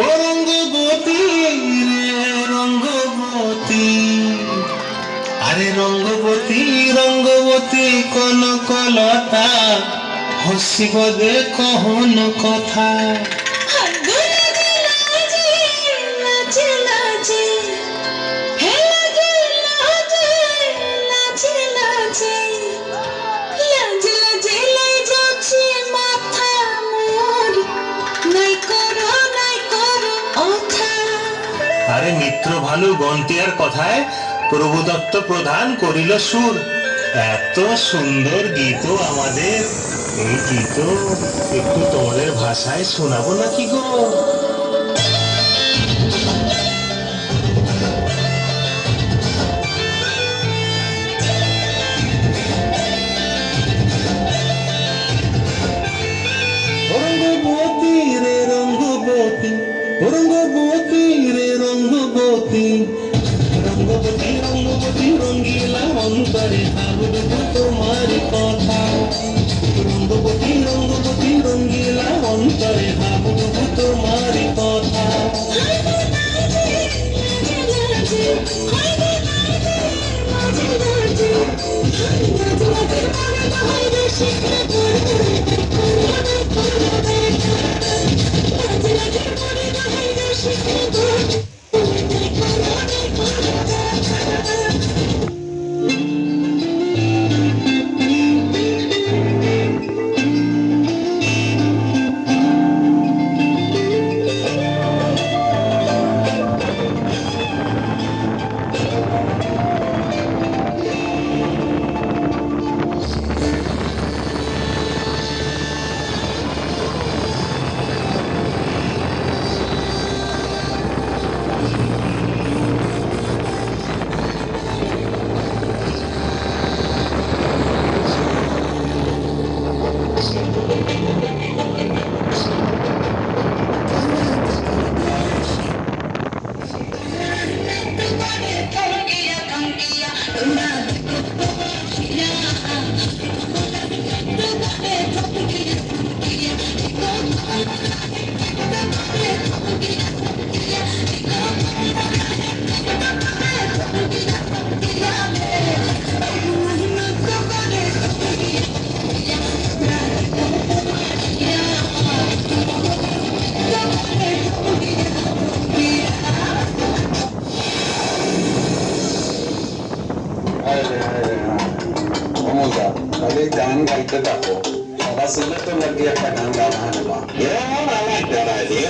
ও রঙ্গবতী রে রঙ্গবতী, আরে রঙ্গবতী রঙ্গবতী কনকলতা, হসিব দেখো হন কথা। আরে মিত্র ভালু গন্তিয়ার কথায় প্রভুদত্ত প্রধান করিল সুর। এত সুন্দর গীত আমাদের, এই গীত একটু তোমাদের ভাষায় শোনাবো নাকি গো? রঙ্গবতী রে রঙ্গবতী, রঙ্গবতী রে রঙ্গবতী, রঙ্গবতী রঙ্গবতী রঙ্গিলা অন্তরে ভাবব তোমার কথা। রঙ্গবতী রঙ্গবতী রঙ্গিলা অন্তরে ভাবব তোমার কথা। গান গাইতে থাকো, সবার সঙ্গে তো লাগিয়ে একটা গান গাওয়া নেবা। I like that idea.